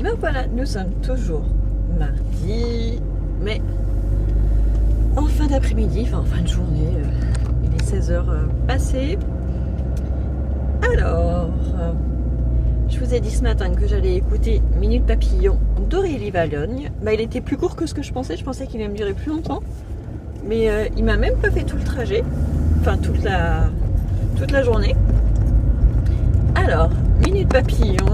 Alors voilà, nous sommes toujours mardi, mais en fin d'après-midi, enfin en fin de journée, il est 16h passé. Alors, je vous ai dit ce matin que j'allais écouter Minute Papillon d'Aurélie Vallogne. Bah, il était plus court que ce que je pensais qu'il allait me durer plus longtemps. Mais il m'a même pas fait tout le trajet, enfin toute la journée. Alors, Minute Papillon,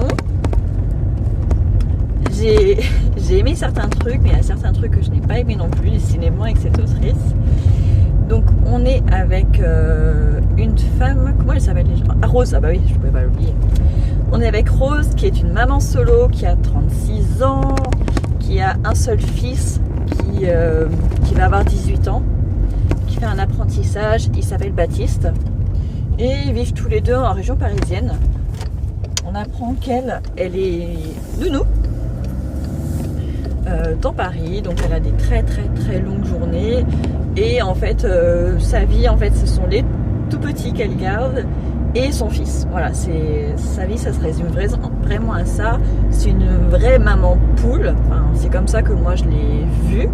j'ai aimé certains trucs, mais il y a certains trucs que je n'ai pas aimé non plus, décidément, avec cette autrice. Donc on est avec une femme, comment elle s'appelle déjà ? Ah, Rose, ah bah oui, je ne pouvais pas l'oublier. On est avec Rose, qui est une maman solo, qui a 36 ans, qui a un seul fils, qui va avoir 18 ans, qui fait un apprentissage, il s'appelle Baptiste. Et ils vivent tous les deux en région parisienne. On apprend qu'elle est nounou dans Paris, donc elle a des très longues journées. Et en fait, sa vie, en fait, ce sont les tout petits qu'elle garde et son fils. Voilà, sa vie, ça se résume vraiment à ça. C'est une vraie maman poule. Enfin, c'est comme ça que moi je l'ai vue.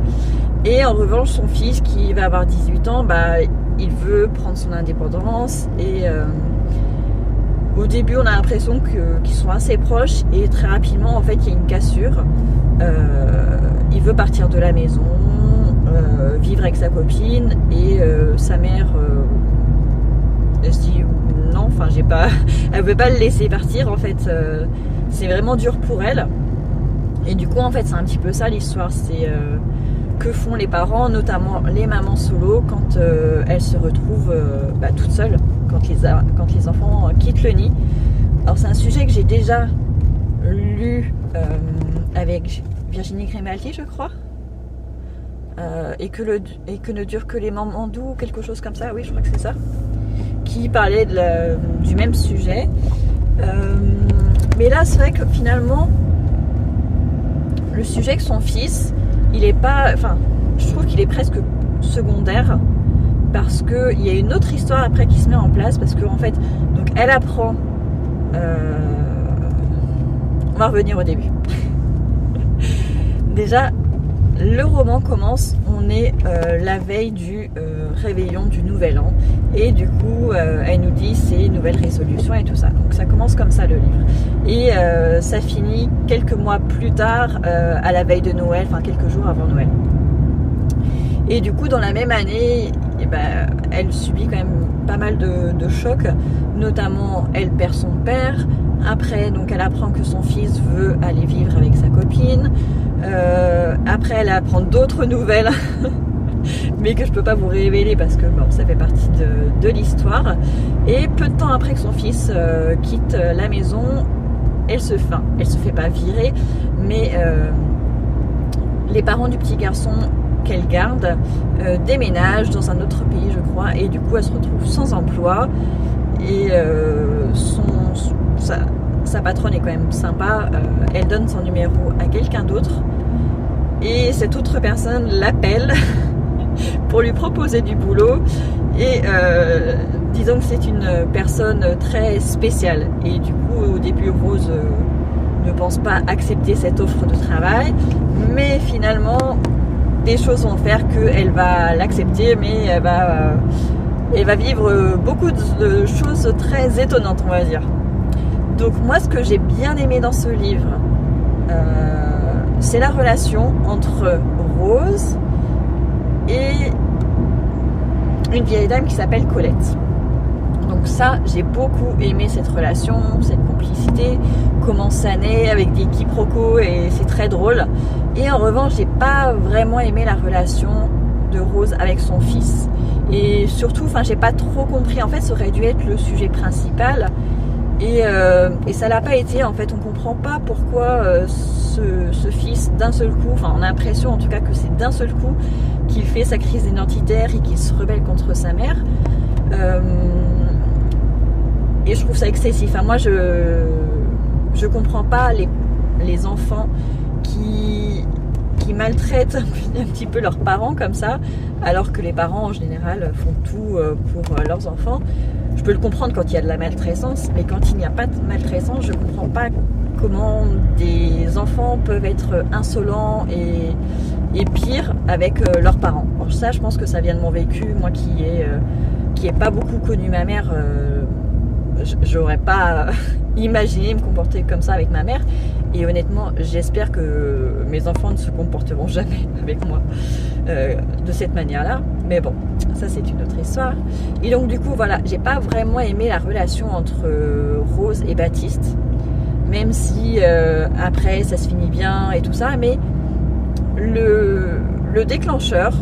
Et en revanche, son fils qui va avoir 18 ans, bah, il veut prendre son indépendance. Et au début, on a l'impression qu'ils sont assez proches. Et très rapidement, en fait, il y a une cassure. Il veut partir de la maison. Vivre avec sa copine et sa mère elle se dit non, enfin elle veut pas le laisser partir en fait, c'est vraiment dur pour elle. Et du coup en fait c'est un petit peu ça l'histoire, c'est que font les parents, notamment les mamans solo, quand elles se retrouvent toutes seules, quand les enfants quittent le nid. Alors c'est un sujet que j'ai déjà lu avec Virginie Grimaldi, je crois. Et que ne dure que les moments doux, quelque chose comme ça, oui je crois que c'est ça, qui parlait du même sujet. Mais là c'est vrai que finalement le sujet que son fils, il est pas, enfin je trouve qu'il est presque secondaire, parce que il y a une autre histoire après qui se met en place, parce que en fait donc elle apprend, on va revenir au début. Déjà le roman commence, on est la veille du réveillon du Nouvel An, et du coup elle nous dit ses nouvelles résolutions et tout ça. Donc ça commence comme ça le livre, et ça finit quelques mois plus tard, à la veille de Noël, enfin quelques jours avant Noël. Et du coup dans la même année, elle subit quand même pas mal de chocs, notamment elle perd son père. Après, donc elle apprend que son fils veut aller vivre avec sa copine. Après, elle apprend d'autres nouvelles, mais que je peux pas vous révéler parce que bon, ça fait partie de l'histoire. Et peu de temps après que son fils quitte la maison, elle se fait pas virer, mais les parents du petit garçon qu'elle garde déménagent dans un autre pays, je crois, et du coup, elle se retrouve sans emploi. Et sa patronne est quand même sympa, elle donne son numéro à quelqu'un d'autre, et cette autre personne l'appelle pour lui proposer du boulot. Et disons que c'est une personne très spéciale, et du coup au début Rose ne pense pas accepter cette offre de travail, mais finalement des choses vont faire qu'elle va l'accepter, mais elle va vivre beaucoup de choses très étonnantes, on va dire. Donc moi, ce que j'ai bien aimé dans ce livre, c'est la relation entre Rose et une vieille dame qui s'appelle Colette. Donc ça, j'ai beaucoup aimé cette relation, cette complicité, comment ça naît avec des quiproquos, et c'est très drôle. Et en revanche, j'ai pas vraiment aimé la relation de Rose avec son fils. Et surtout, j'ai pas trop compris. En fait, ça aurait dû être le sujet principal. Et ça l'a pas été. En fait, on comprend pas pourquoi ce fils, d'un seul coup, on a l'impression en tout cas que c'est d'un seul coup qu'il fait sa crise identitaire et qu'il se rebelle contre sa mère. Et je trouve ça excessif. Moi, je comprends pas les enfants qui maltraitent un petit peu leurs parents comme ça, alors que les parents en général font tout pour leurs enfants. Je peux le comprendre quand il y a de la maltraitance, mais quand il n'y a pas de maltraitance, je comprends pas comment des enfants peuvent être insolents et pires avec leurs parents. Alors ça, je pense que ça vient de mon vécu, moi qui ai pas beaucoup connu ma mère. J'aurais pas imaginé me comporter comme ça avec ma mère, et honnêtement j'espère que mes enfants ne se comporteront jamais avec moi de cette manière là, mais bon, ça c'est une autre histoire. Et donc du coup voilà, j'ai pas vraiment aimé la relation entre Rose et Baptiste, même si après ça se finit bien et tout ça, mais le déclencheur,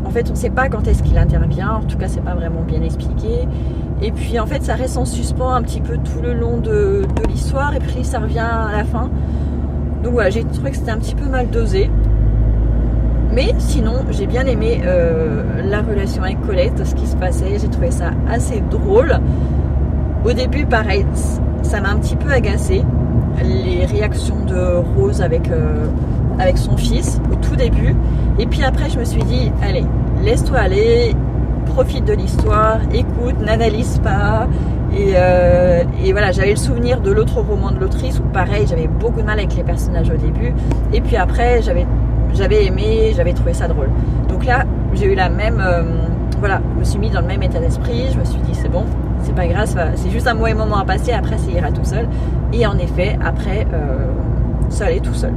en fait on sait pas quand est-ce qu'il intervient, en tout cas c'est pas vraiment bien expliqué. Et puis en fait ça reste en suspens un petit peu tout le long de l'histoire, et puis ça revient à la fin. Donc voilà, j'ai trouvé que c'était un petit peu mal dosé. Mais sinon j'ai bien aimé la relation avec Colette, ce qui se passait, j'ai trouvé ça assez drôle. Au début pareil, ça m'a un petit peu agacé, les réactions de Rose avec son fils au tout début. Et puis après je me suis dit, allez, laisse-toi aller, profite de l'histoire, écoute, n'analyse pas. Et voilà, j'avais le souvenir de l'autre roman de l'autrice où pareil, j'avais beaucoup de mal avec les personnages au début, et puis après j'avais aimé, j'avais trouvé ça drôle. Donc là j'ai eu la même voilà, je me suis mis dans le même état d'esprit, je me suis dit c'est bon, c'est pas grave, c'est juste un mauvais moment à passer, après ça ira tout seul. Et en effet après ça allait tout seul.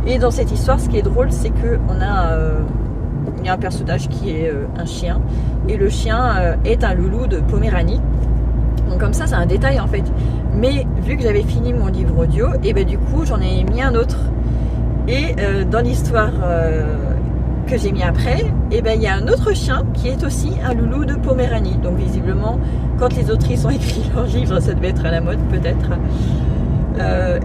Et dans cette histoire, ce qui est drôle, c'est que il y a un personnage qui est un chien, et le chien est un loulou de Poméranie. Donc comme ça c'est un détail en fait, mais vu que j'avais fini mon livre audio, et ben du coup j'en ai mis un autre, et dans l'histoire que j'ai mis après, et ben il y a un autre chien qui est aussi un loulou de Poméranie. Donc visiblement quand les autrices ont écrit leur livre, ça devait être à la mode peut-être.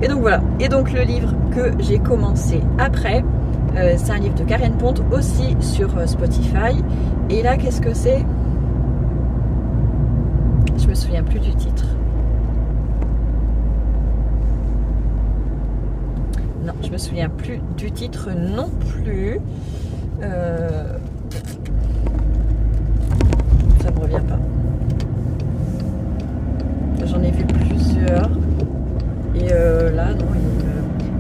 Et donc voilà, et donc le livre que j'ai commencé après, c'est un livre de Karen Ponte, aussi sur Spotify. Et là qu'est-ce que c'est? Je me souviens plus du titre. Non, je me souviens plus du titre non plus. Ça me revient pas. J'en ai vu plusieurs. Et là, non,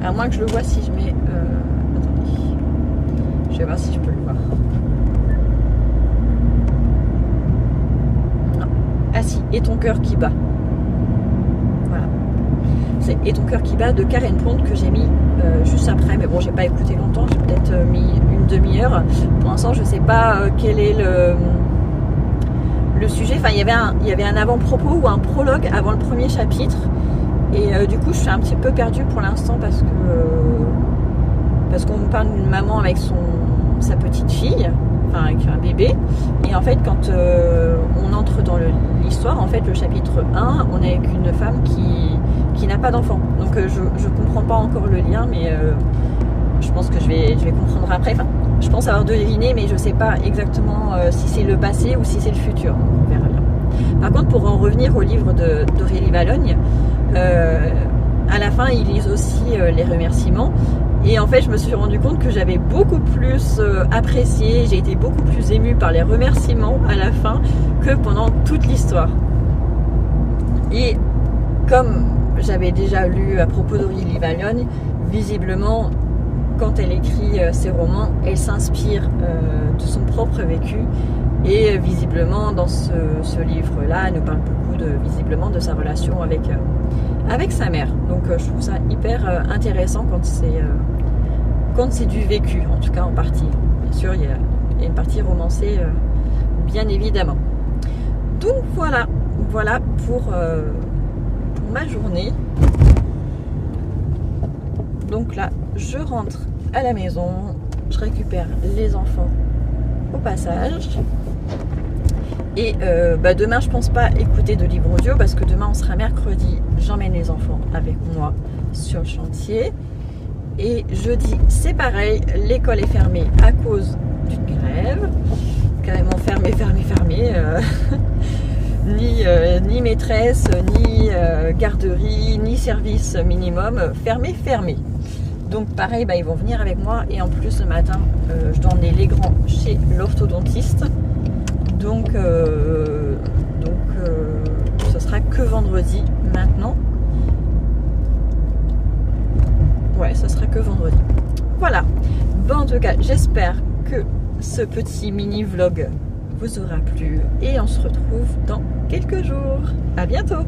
à moins que je le vois si je mets... attendez. Je vais voir si je peux le voir. Non. Ah si, Et ton cœur qui bat. Voilà. C'est Et ton cœur qui bat de Karen Ponte que j'ai mis juste après. Mais bon, j'ai pas écouté longtemps. J'ai peut-être mis une demi-heure. Pour l'instant, je sais pas quel est le sujet. Enfin, il y avait un avant-propos ou un prologue avant le premier chapitre. Et du coup, je suis un petit peu perdue pour l'instant parce qu'on me parle d'une maman avec sa petite fille, enfin avec un bébé. Et en fait, quand on entre dans l'histoire, en fait, le chapitre 1, on est avec une femme qui n'a pas d'enfant. Donc, je comprends pas encore le lien, mais je pense que je vais comprendre après. Enfin, je pense avoir deviné, mais je sais pas exactement si c'est le passé ou si c'est le futur. On verra bien. Par contre, pour en revenir au livre d'Aurélie Vallogne, à la fin, ils lisent aussi les remerciements. Et en fait, je me suis rendu compte que j'avais beaucoup plus apprécié, j'ai été beaucoup plus émue par les remerciements à la fin que pendant toute l'histoire. Et comme j'avais déjà lu à propos d'Aurélie Vallogne, visiblement, quand elle écrit ses romans, elle s'inspire de son propre vécu. Et visiblement, dans ce livre-là, elle nous parle beaucoup visiblement de sa relation avec sa mère. Donc je trouve ça hyper intéressant quand c'est du vécu, en tout cas en partie. Bien sûr, il y a une partie romancée, bien évidemment. Donc voilà pour ma journée. Donc là, je rentre à la maison, je récupère les enfants au passage. Et demain, je pense pas écouter de livre audio parce que demain, on sera mercredi. J'emmène les enfants avec moi sur le chantier. Et jeudi, c'est pareil, l'école est fermée à cause d'une grève. Carrément fermée. Ni maîtresse, ni garderie, ni service minimum. Fermé. Donc pareil, ils vont venir avec moi. Et en plus, ce matin, je dois emmener les grands chez l'orthodontiste. Donc ce sera que vendredi maintenant. ouais, ça sera que vendredi. Voilà. Bon, en tout cas, j'espère que ce petit mini vlog vous aura plu et on se retrouve dans quelques jours. À bientôt.